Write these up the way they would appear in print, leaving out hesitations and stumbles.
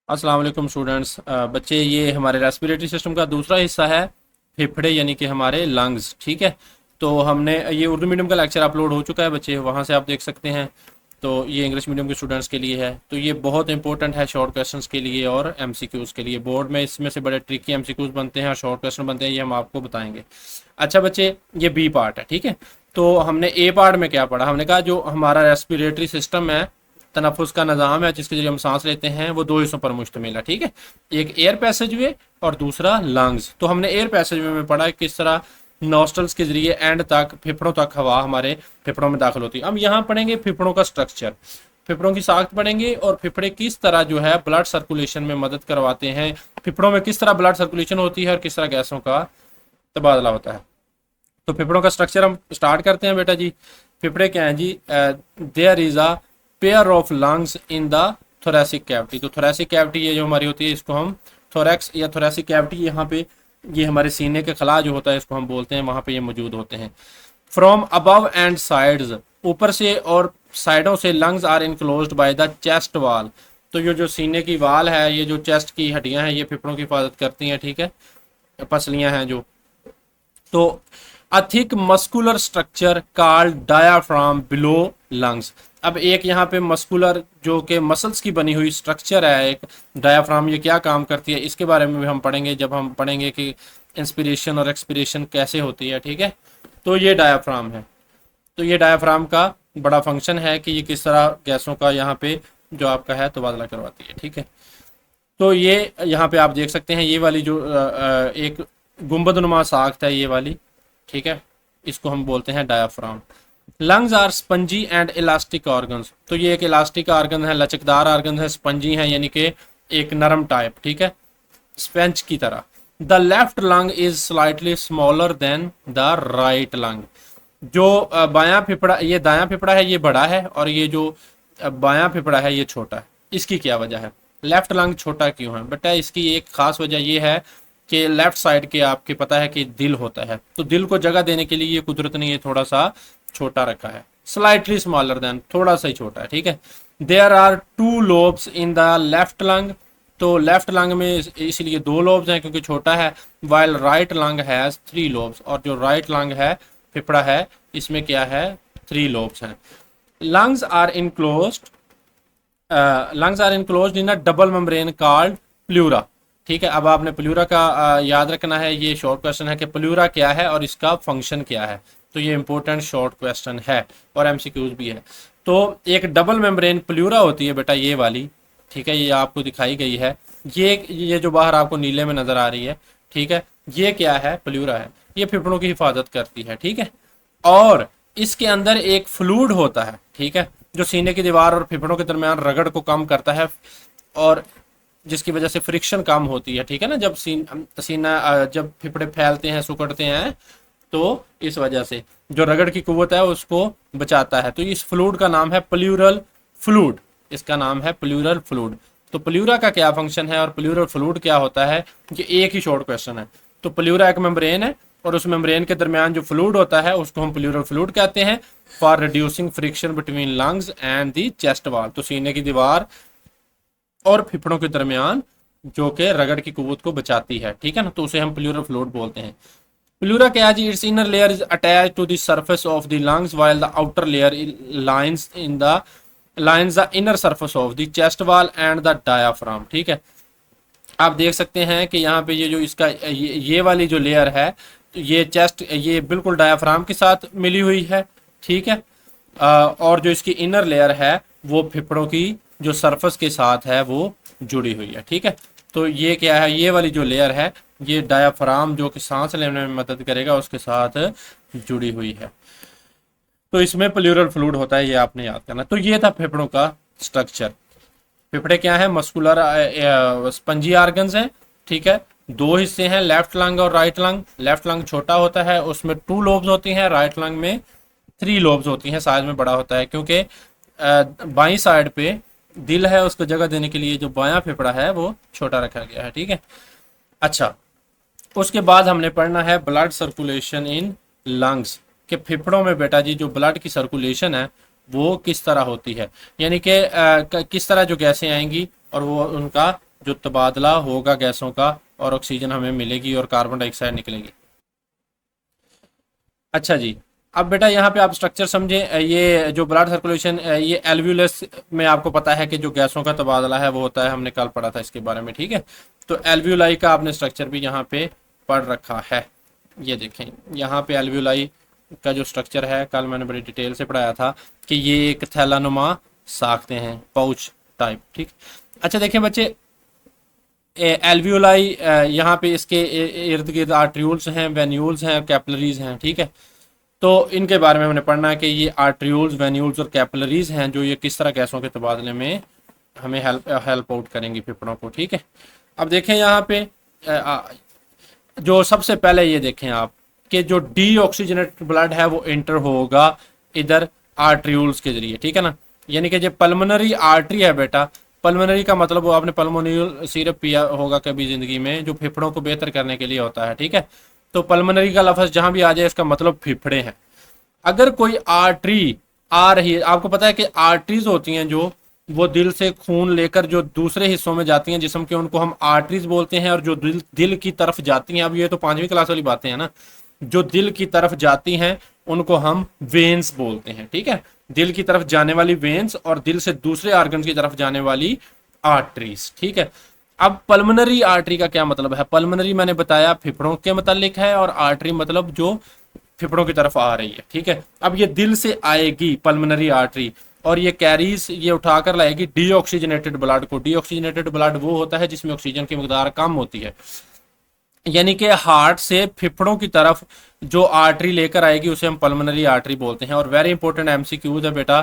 अस्सलाम वालेकुम स्टूडेंट्स। बच्चे, ये हमारे रेस्पिरेटरी सिस्टम का दूसरा हिस्सा है, फेफड़े यानी कि हमारे लंग्स। ठीक है, तो हमने ये उर्दू मीडियम का लेक्चर अपलोड हो चुका है बच्चे, वहाँ से आप देख सकते हैं। तो ये इंग्लिश मीडियम के स्टूडेंट्स के लिए है, तो ये बहुत इंपॉर्टेंट है शॉर्ट क्वेश्चंस के लिए और एमसीक्यूज़ के लिए। बोर्ड में इसमें से बड़े ट्रिकी एमसीक्यूज़ बनते हैं और शॉर्ट क्वेश्चन बनते हैं, ये हम आपको बताएंगे। अच्छा बच्चे, ये बी पार्ट है। ठीक है, तो हमने ए पार्ट में क्या पढ़ा? हमने कहा जो हमारा रेस्पिरेटरी सिस्टम है, तनफुस का निज़ाम है जिसके जरिए हम सांस लेते हैं, वो दो हिस्सों पर मुश्तमिल है। ठीक है, एक एयर पैसेज वे और दूसरा लंग्स। तो हमने एयर पैसेज वे में पढ़ा किस तरह नॉस्ट्रल्स के जरिए एंड तक, फेफड़ों तक हवा हमारे फेफड़ों में दाखिल होती है। अब यहाँ पढ़ेंगे फेफड़ों का स्ट्रक्चर, फेफड़ों की साख्त पढ़ेंगे और फेफड़े किस तरह जो है ब्लड सर्कुलेशन में मदद करवाते हैं, फेफड़ों में किस तरह ब्लड सर्कुलेशन होती है और किस तरह गैसों का तबादला होता है। तो फेफड़ों का स्ट्रक्चर हम स्टार्ट करते हैं बेटा जी। फेफड़े क्या हैं जी? There is a pair of lungs in the thoracic cavity. तो थोरेसिक कैविटी ये जो हमारी होती है, इसको हम थोरेक्स या थोरेसिक कैविटी, यहाँ पे ये हमारे सीने के खला जो होता है इसको हम बोलते हैं, वहाँ पे ये मौजूद होते हैं। फ्रॉम अबव एंड साइड्स, ऊपर से और साइडों से lungs are enclosed by the chest wall. तो ये जो सीने की वाल है, ये जो चेस्ट की हड्डियां हैं, ये फेफड़ों की हिफाजत करती हैं। ठीक है, पसलियां हैं जो। तो a thick muscular structure called diaphragm below lungs. अब एक यहाँ पे मस्कुलर जो कि मसल्स की बनी हुई स्ट्रक्चर है एक डायाफ्राम, ये क्या काम करती है इसके बारे में भी हम पढ़ेंगे जब हम पढ़ेंगे कि इंस्पिरेशन और एक्सपिरेशन कैसे होती है। ठीक है, तो ये डायाफ्राम है। तो ये डायाफ्राम का बड़ा फंक्शन है कि ये किस तरह गैसों का यहाँ पे जो आपका है तबादला करवाती है। ठीक है, तो ये यहाँ पे आप देख सकते हैं, ये वाली जो एक गुंबदनुमा साख्त है ये वाली। ठीक है, इसको हम बोलते हैं diaphragm. Lungs are spongy and elastic organs. तो ये एक इलास्टिक ऑर्गन है, लचकदार ऑर्गन है, स्पंजी है यानी कि एक नरम टाइप। ठीक है, स्पेंज की तरह। The left lung is slightly smaller than the right lung. जो बायां फेफड़ा, ये दायां फेफड़ा है, ये बड़ा है, और ये जो बायां फेफड़ा है ये छोटा है। इसकी क्या वजह है? लेफ्ट लंग छोटा क्यों है बेटा? इसकी एक खास वजह ये है कि लेफ्ट साइड के आपके पता है कि दिल होता है, तो दिल को जगह देने के लिए ये कुदरत ने ये थोड़ा सा छोटा रखा है, स्लाइटली स्मॉलर देन, थोड़ा सा ही छोटा है। ठीक है, there are two lobes in the left lung. तो लेफ्ट लंग में इसलिए दो लोब्स हैं क्योंकि छोटा है, while right lung has three lobes. और जो राइट लंग है, फेफड़ा है, इसमें क्या है? थ्री लोब्स हैं। lungs are enclosed lungs are enclosed in a double membrane called pleura। ठीक है, अब आपने प्लूरा का याद रखना है। ये शॉर्ट क्वेश्चन है कि प्लूरा क्या है और इसका फंक्शन क्या है। तो ये इंपॉर्टेंट शॉर्ट क्वेश्चन है और एमसीक्यूज भी है। तो एक डबल मेम्ब्रेन प्लूरा होती है बेटा, ये वाली। ठीक है, ये आपको दिखाई गई है, ये जो बाहर आपको नीले में नजर आ रही है। ठीक है, ये क्या है? प्लूरा है। ये फेफड़ों की हिफाजत करती है। ठीक है, और इसके अंदर एक फ्लूइड होता है। ठीक है, जो सीने की दीवार और फेफड़ों के दरमियान रगड़ को कम करता है और जिसकी वजह से फ्रिक्शन कम होती है। ठीक है ना, जब सीना जब फेफड़े फैलते हैं, सुकड़ते हैं, तो इस वजह से जो रगड़ की कुव्वत है उसको बचाता है। तो इस फ्लूइड का नाम है प्लूरल फ्लूइड। इसका नाम है प्लूरल फ्लूइड। तो प्लूरा का क्या फंक्शन है और प्लूरल फ्लूइड क्या होता है, ये एक ही शॉर्ट क्वेश्चन है। तो प्लूरा एक मेम्ब्रेन है और उस मेम्ब्रेन के दरमियान जो फ्लूइड होता है उसको हम प्लूरल फ्लूइड कहते हैं, for reducing friction between lungs and the chest wall. तो सीने की दीवार और फेफड़ों के दरमियान जो कि रगड़ की कुव्वत को बचाती है। ठीक है ना, तो उसे हम प्लूरल फ्लूइड बोलते हैं। प्लूरा क्या है जी? Its inner layer is attached to the surface of the lungs while the outer layer lines the inner surface of the chest wall and the diaphragm. ठीक है, आप देख सकते हैं कि यहाँ पे ये जो इसका ये वाली जो लेयर है, तो ये चेस्ट, ये बिल्कुल डायाफ्राम के साथ मिली हुई है। ठीक है, और जो इसकी इनर लेयर है वो फेफड़ों की जो सरफेस के साथ है वो जुड़ी हुई है। ठीक है, तो ये क्या है? ये वाली जो लेयर है ये डायाफ्राम जो कि सांस लेने में मदद करेगा उसके साथ जुड़ी हुई है। तो इसमें प्लूरल फ्लूइड होता है, ये आपने याद करना। तो ये था फेफड़ों का स्ट्रक्चर। फेफड़े क्या है? मस्कुलर स्पंजी ऑर्गन्स हैं। ठीक है, दो हिस्से हैं, लेफ्ट लंग और राइट लंग। लेफ्ट लंग छोटा होता है, उसमें टू लोब्स होती हैं, राइट लंग में थ्री लोब्स होती हैं, साइज में बड़ा होता है क्योंकि बाई साइड पे दिल है, उसको जगह देने के लिए जो बायां फेफड़ा है वो छोटा रखा गया है। ठीक है, अच्छा, उसके बाद हमने पढ़ना है ब्लड सर्कुलेशन इन लंग्स, के फेफड़ों में बेटा जी जो ब्लड की सर्कुलेशन है वो किस तरह होती है, यानी कि किस तरह जो गैसें आएंगी और वो उनका जो तबादला होगा गैसों का और ऑक्सीजन हमें मिलेगी और कार्बन डाइऑक्साइड निकलेगी। अच्छा जी, अब बेटा यहाँ पे आप स्ट्रक्चर समझे। ये जो ब्लड सर्कुलेशन, ये एल्व्यूलस में आपको पता है कि जो गैसों का तबादला है वो होता है, हमने कल पढ़ा था इसके बारे में, ठीक है। तो एल्व्यूलाई का आपने स्ट्रक्चर भी यहाँ पे पढ़ रखा है। ये देखें यहाँ पे एल्व्यूलाई का जो स्ट्रक्चर है, कल मैंने बड़ी डिटेल से पढ़ाया था कि ये एक थैलानुमा साखते हैं, पाउच टाइप, ठीक। अच्छा देखें बच्चे, एल्व्यूलाई यहाँ पे इसके इर्द गिर्द आर्ट्रियूल्स हैं, वेन्यूल्स हैं, कैपिलरीज हैं, ठीक है। तो इनके बारे में हमने पढ़ना है कि ये आर्ट्रियूल्स, वेन्यूल्स और कैपिलरीज हैं जो ये किस तरह गैसों के तबादले में हमें हेल्प आउट करेंगी फेफड़ों को, ठीक है। अब देखें यहाँ पे जो सबसे पहले ये देखें आप कि जो डीऑक्सीजनेटेड ब्लड है वो एंटर होगा इधर आर्ट्रियूल्स के जरिए, ठीक है ना। यानी कि जो पल्मोनरी आर्टरी है बेटा, पल्मोनरी का मतलब वो आपने पल्मोनियल सिरप पिया होगा कभी जिंदगी में, जो फेफड़ों को बेहतर करने के लिए होता है, ठीक है। तो पल्मोनरी का लफ्ज जहां भी आ जाए इसका मतलब फेफड़े हैं। अगर कोई आर्टरी आ रही है, आपको पता है कि आर्टरीज होती हैं जो वो दिल से खून लेकर जो दूसरे हिस्सों में जाती हैं जिस्म के, उनको हम आर्टरीज बोलते हैं। और जो दिल की तरफ जाती हैं, अब ये तो 5वीं क्लास वाली बातें हैं ना, जो दिल की तरफ जाती हैं उनको हम वेन्स बोलते हैं, ठीक है। दिल की तरफ जाने वाली वेन्स और दिल से दूसरे ऑर्गन की तरफ जाने वाली आर्टरीज, ठीक है। अब पल्मोनरी आर्टरी का क्या मतलब है? पल्मोनरी मैंने बताया फेफड़ों के मतलब है, और आर्टरी मतलब जो फेफड़ों की तरफ आ रही है, ठीक है। अब ये दिल से आएगी पल्मोनरी आर्टरी और ये कैरीज, ये उठाकर लाएगी डीऑक्सीजनेटेड ब्लड को। डीऑक्सीजनेटेड ब्लड वो होता है जिसमें ऑक्सीजन की मकदार कम होती है, यानी कि हार्ट से फेफड़ों की तरफ जो आर्टरी लेकर आएगी उसे हम पल्मोनरी आर्टरी बोलते हैं। और वेरी इंपॉर्टेंट एमसीक्यूज है बेटा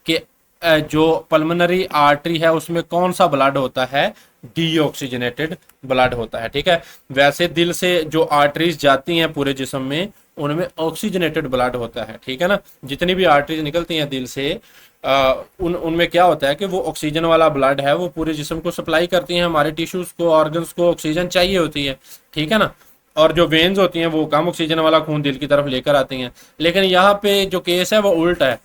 कि जो पल्मोनरी आर्टरी है उसमें कौन सा ब्लड होता है? डीऑक्सीजनेटेड ब्लड होता है, ठीक है। वैसे दिल से जो आर्टरीज जाती हैं पूरे जिस्म में उनमें ऑक्सीजनेटेड ब्लड होता है, ठीक है ना। जितनी भी आर्टरीज निकलती हैं दिल से उनमें क्या होता है कि वो ऑक्सीजन वाला ब्लड है, वो पूरे जिस्म को सप्लाई करती हैं। हमारे टिश्यूज को, ऑर्गन्स को ऑक्सीजन चाहिए होती है, ठीक है ना। और जो वेन्स होती हैं वो कम ऑक्सीजन वाला खून दिल की तरफ लेकर आती हैं। लेकिन यहाँ पे जो केस है वो उल्टा है।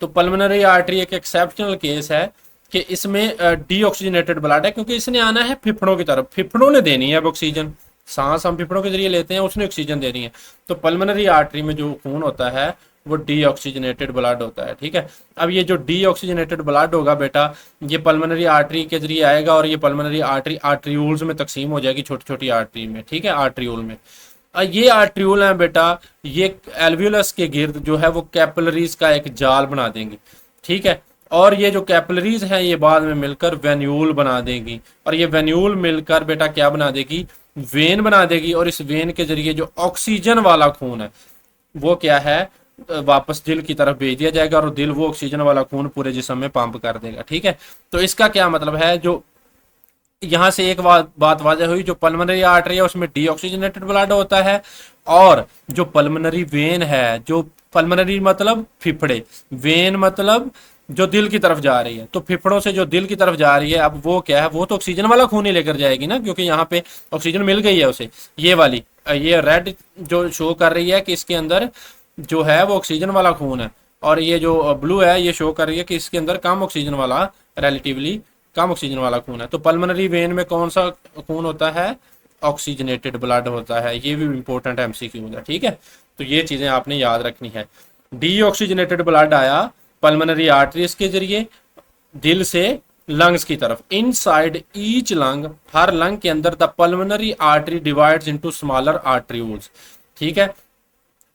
तो पल्मोनरी आर्टरी एक एक्सेप्शनल केस है कि इसमें डीऑक्सीजनेटेड ब्लड है, क्योंकि इसने आना है फेफड़ों की तरफ, फेफड़ों ने देनी है अब ऑक्सीजन। सांस हम फेफड़ों के जरिए लेते हैं, उसने ऑक्सीजन देनी है। तो पल्मोनरी आर्टरी में जो खून होता है वो डीऑक्सीजनेटेड ब्लड होता है, ठीक है। अब ये जो डीऑक्सीजनेटेड ब्लड होगा बेटा, ये पल्मोनरी आर्टरी के जरिए आएगा और ये पल्मोनरी आर्टरी आर्ट्रियूल्स में तकसीम हो जाएगी, छोटी छोटी आर्टरी में, ठीक है, आर्ट्रियूल में। ये आर्ट्रियूल है बेटा, ये एल्व्यूलस के गिर्द जो है वो कैपिलरीज का एक जाल बना देंगी, ठीक है। और ये जो कैपिलरीज हैं ये बाद में मिलकर वेन्यूल बना देंगी, और ये वेन्यूल मिलकर बेटा क्या बना देगी? वेन बना देगी। और इस वेन के जरिए जो ऑक्सीजन वाला खून है वो क्या है? वापस दिल की तरफ भेज दिया जाएगा और दिल वो ऑक्सीजन वाला खून पूरे जिस्म में पंप कर देगा, ठीक है। तो इसका क्या मतलब है? जो यहां से एक बात वाजह हुई, जो पल्मोनरी आर्टरी है उसमें डीऑक्सीजनेटेड ब्लड होता है, और जो पल्मोनरी वेन है, जो पल्मोनरी मतलब फेफड़े, वेन मतलब जो दिल की तरफ जा रही है, तो फेफड़ों से जो दिल की तरफ जा रही है, अब वो क्या है? वो तो ऑक्सीजन वाला खून ही लेकर जाएगी ना, क्योंकि यहाँ पे ऑक्सीजन मिल गई है उसे। ये वाली, ये रेड जो शो कर रही है कि इसके अंदर जो है वो ऑक्सीजन वाला खून है, और ये जो ब्लू है ये शो कर रही है कि इसके अंदर कम ऑक्सीजन वाला, रिलेटिवली कम ऑक्सीजन वाला खून है। तो पल्मोनरी वेन में कौन सा खून होता है? ऑक्सीजनेटेड ब्लड होता है। ये भी इंपॉर्टेंट एमसीक्यू है, ठीक है। तो ये चीजें आपने याद रखनी है। डीऑक्सीजनेटेड ब्लड आया पल्मोनरी आर्टरीज के जरिए दिल से लंग्स की तरफ। इनसाइड ईच लंग, हर लंग के अंदर the pulmonary artery divides into smaller arterioles, ठीक है।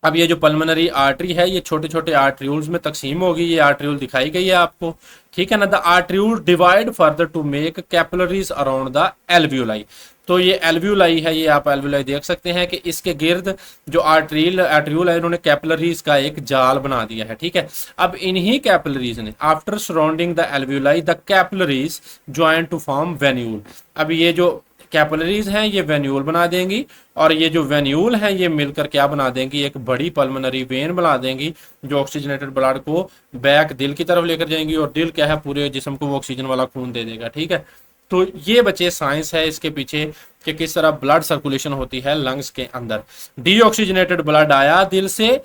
अब ये जो पल्मोनरी आर्टरी है ये छोटे छोटे आर्ट्रियूल्स में तकसीम होगी। ये आर्ट्रियूल दिखाई गई है आपको, ठीक है ना। The arteriole divide further to make capillaries around the alveoli. तो ये एल्व्यूलाई है, ये आप एल्व्यूलाई देख सकते हैं कि इसके गिर्द जो आर्ट्रियूल है इन्होंने कैपिलरीज का एक जाल बना दिया है, ठीक है। अब इन्हीं कैपिलरीज ने after surrounding the alveoli the capillaries join to form venule. अब ये जो कैपिलरीज हैं ये वेन्यूल बना देंगी, और ये जो वेन्यूल हैं ये मिलकर क्या बना देंगी? एक बड़ी पल्मोनरी वेन बना देंगी जो ऑक्सीजनेटेड ब्लड को बैक दिल की तरफ लेकर जाएंगी, और दिल क्या है? पूरे जिस्म को वो ऑक्सीजन वाला खून दे देगा, ठीक है। तो ये बच्चे साइंस है इसके पीछे कि किस तरह ब्लड सर्कुलेशन होती है लंग्स के अंदर। डीऑक्सीजनेटेड ब्लड आया दिल से,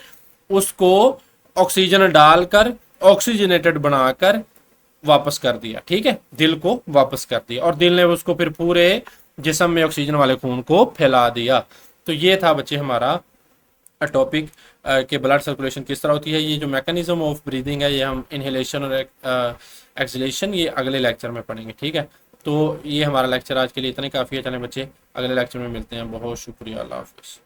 उसको ऑक्सीजन डालकर ऑक्सीजनेटेड बनाकर वापस कर दिया, ठीक है, दिल को वापस कर दिया, और दिल ने उसको फिर पूरे जिस्म में ऑक्सीजन वाले खून को फैला दिया। तो ये था बच्चे हमारा टॉपिक कि ब्लड सर्कुलेशन किस तरह होती है। ये जो मैकेनिज्म ऑफ ब्रीदिंग है, ये हम इनहेलेशन और एक्सलेशन ये अगले लेक्चर में पढ़ेंगे, ठीक है। तो ये हमारा लेक्चर आज के लिए इतना ही काफ़ी है। चलें बच्चे, अगले लेक्चर में मिलते हैं। बहुत शुक्रिया, अल्लाह हाफिज़।